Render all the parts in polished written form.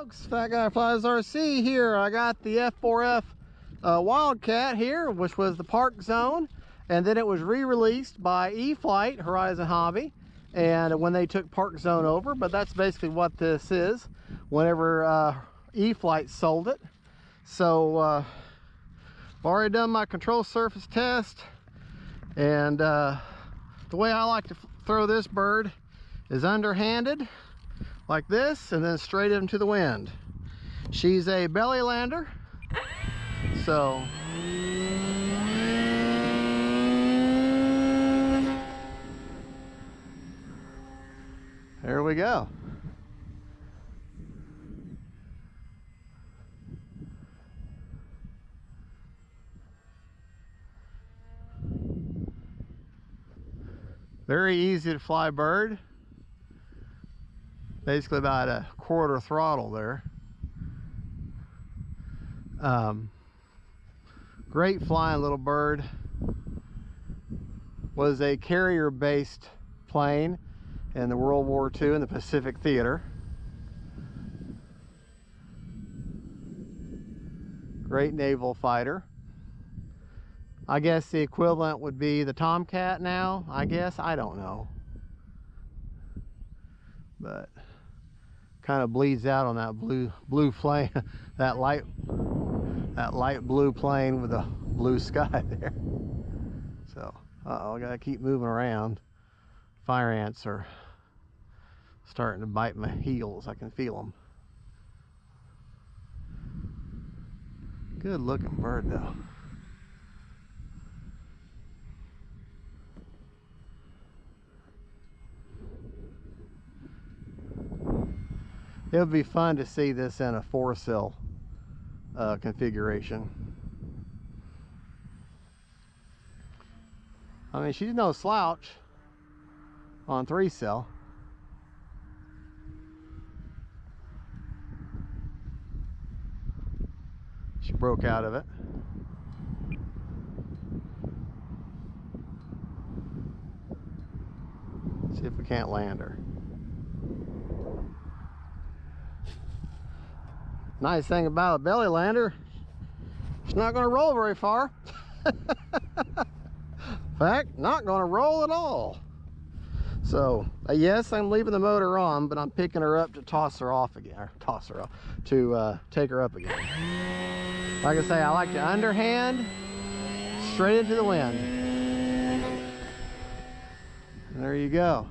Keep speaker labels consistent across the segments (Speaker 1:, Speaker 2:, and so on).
Speaker 1: folks, Fat Guy Flies RC here. I got the F4F Wildcat here, which was the Parkzone, and then it was re-released by e-flite, Horizon Hobby, and when they took Parkzone over. But that's basically what this is whenever e-flite sold it. So I've already done my control surface test, and the way I like to throw this bird is underhanded like this, and then straight into the wind. She's a belly lander, so there we go. Very easy to fly bird. Basically about a quarter throttle there. Great flying little bird. Was a carrier based plane in the World War II in the Pacific Theater. Great naval fighter. I guess the equivalent would be the Tomcat now, I guess. I don't know. But kind of bleeds out on that blue flame, that light blue plane with the blue sky there. So I gotta keep moving around. Fire ants are starting to bite my heels. I can feel them. Good looking bird though. It would be fun to see this in a 4-cell configuration. I mean, she's no slouch on 3-cell. She broke out of it. See if we can't land her. Nice thing about a belly lander, it's not going to roll very far. In fact, not going to roll at all. So yes, I'm leaving the motor on, but I'm picking her up to toss her off again, or toss her off to take her up again. Like I say, I like to underhand straight into the wind. And there you go.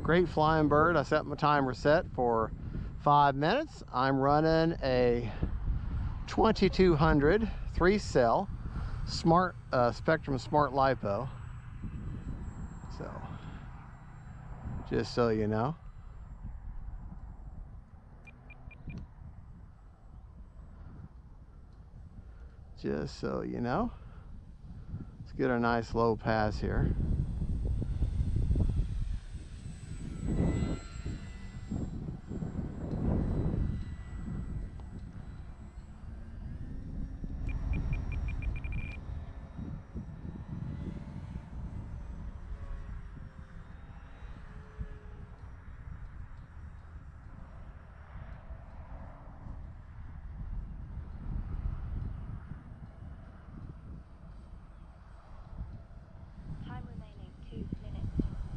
Speaker 1: Great flying bird. I set my timer set for 5 minutes. I'm running a 2200 3-cell smart Spectrum Smart Lipo. So just so you know. Just so you know. Let's get a nice low pass here.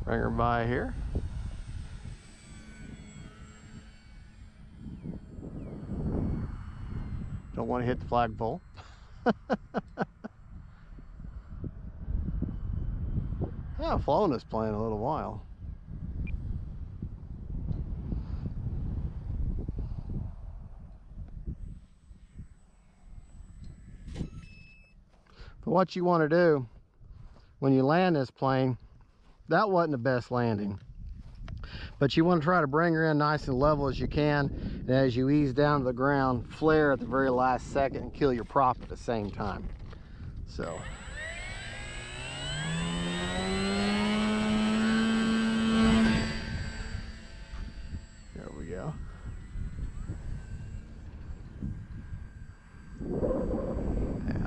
Speaker 1: Bring her by here. Don't want to hit the flagpole. I've flown this plane a little while. But what you want to do when you land this plane, that wasn't the best landing, but you want to try to bring her in nice and level as you can, and as you ease down to the ground, flare at the very last second and kill your prop at the same time. So there we go. Yeah.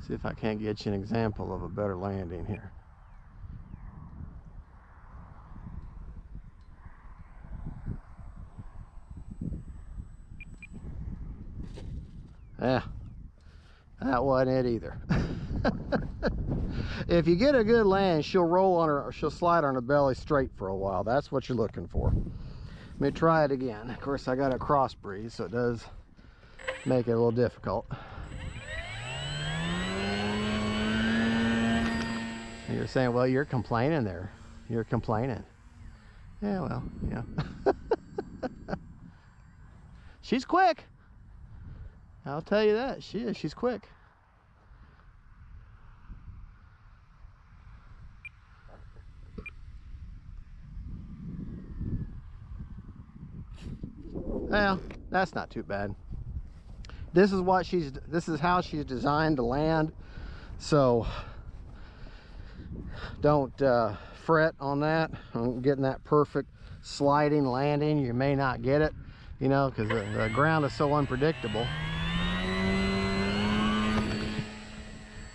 Speaker 1: See if I can't get you an example of a better landing here. Yeah, that wasn't it either. If you get a good land, she'll roll on her, or she'll slide on her belly straight for a while. That's what you're looking for. Let me try it again. Of course, I got a cross breeze, so it does make it a little difficult. And you're saying, well, you're complaining there. You're complaining. Yeah, well, yeah. She's quick. I'll tell you that. She is. She's quick. Well, that's not too bad. This is how she's designed to land. So don't fret on that, on getting that perfect sliding landing. You may not get it, you know, because the ground is so unpredictable.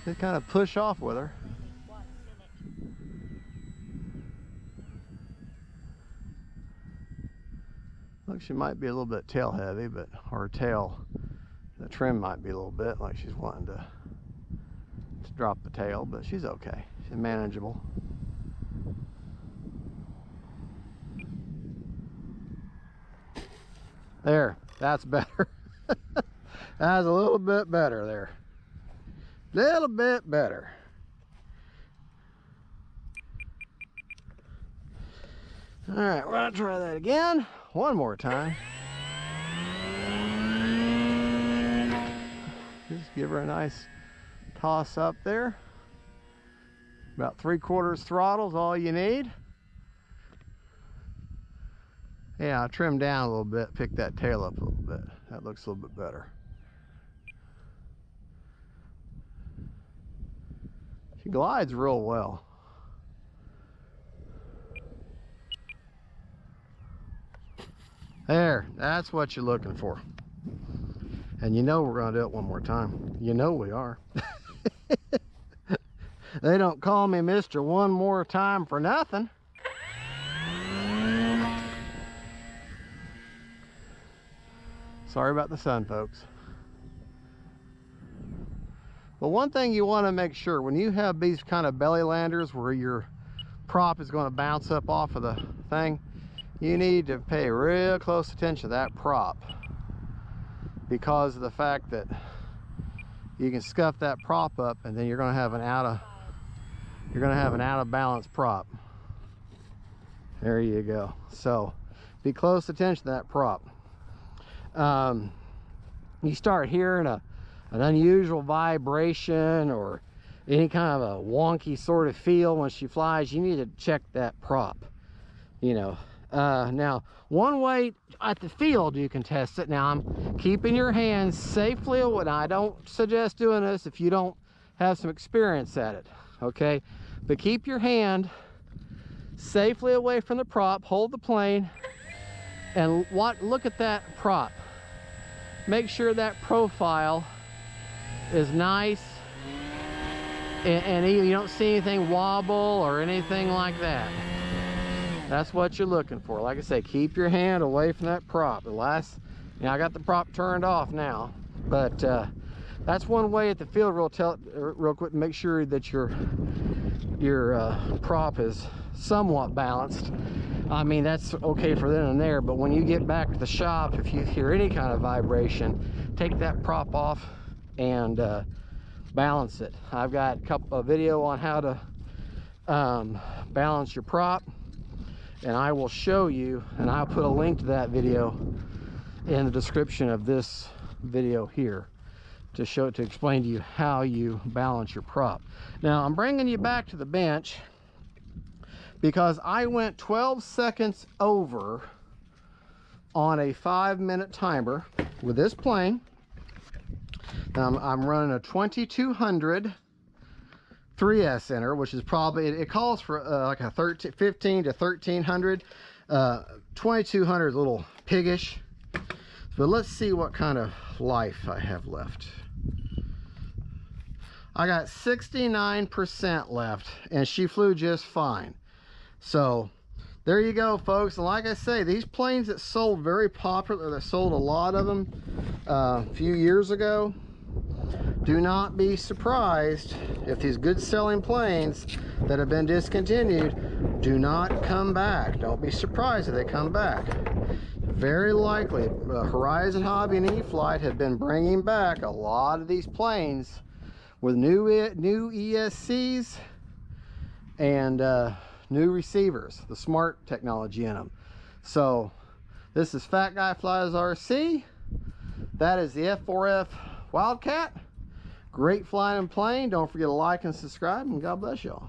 Speaker 1: Just kind of push off with her. Look, she might be a little bit tail heavy, but her tail, the trim might be a little bit like she's wanting to drop the tail, but she's okay. She's manageable. There, that's better. That's a little bit better there. Little bit better. All right, we're gonna try that again. One more time. Just give her a nice toss up there. About 3/4 throttle is all you need. Yeah, I'll trim down a little bit, pick that tail up a little bit. That looks a little bit better. She glides real well. There, that's what you're looking for. And you know we're gonna do it one more time. You know we are. They don't call me Mr. One More Time for nothing. Sorry about the sun, folks. But one thing you want to make sure, when you have these kind of belly landers where your prop is going to bounce up off of the thing, you need to pay real close attention to that prop, because of the fact that you can scuff that prop up and then you're going to have an out of balance prop. There you go. So be close attention to that prop. You start hearing an unusual vibration or any kind of a wonky sort of feel when she flies, you need to check that prop, you know. Now, one way at the field you can test it. Now, I'm keeping your hands safely away. Now, I don't suggest doing this if you don't have some experience at it, okay? But keep your hand safely away from the prop, hold the plane, and look at that prop. Make sure that profile is nice, and you don't see anything wobble or anything like that. That's what you're looking for. Like I say, keep your hand away from that prop. I got the prop turned off now, but that's one way at the field. Real quick, make sure that your prop is somewhat balanced. I mean, that's okay for then and there, but when you get back to the shop, if you hear any kind of vibration, take that prop off and balance it. I've got a video on how to balance your prop, and I will show you, and I'll put a link to that video in the description of this video here to explain to you how you balance your prop. Now, I'm bringing you back to the bench because I went 12 seconds over on a 5-minute timer with this plane. Now, I'm running a 2200 3S enter, which is probably, it calls for like a 15 to 1300. 2200 is a little piggish, but let's see what kind of life I have left. I got 69% left, and she flew just fine. So there you go, folks. And like I say, these planes that sold very popular, that sold a lot of them a few years ago, do not be surprised if these good selling planes that have been discontinued do not come back. Don't be surprised if they come back. Very likely Horizon Hobby and E-flite have been bringing back a lot of these planes with new ESCs and new receivers, the smart technology in them. So this is Fat Guy Flies RC. That is the F4F Wildcat. Great flying plane. Don't forget to like and subscribe, and God bless y'all.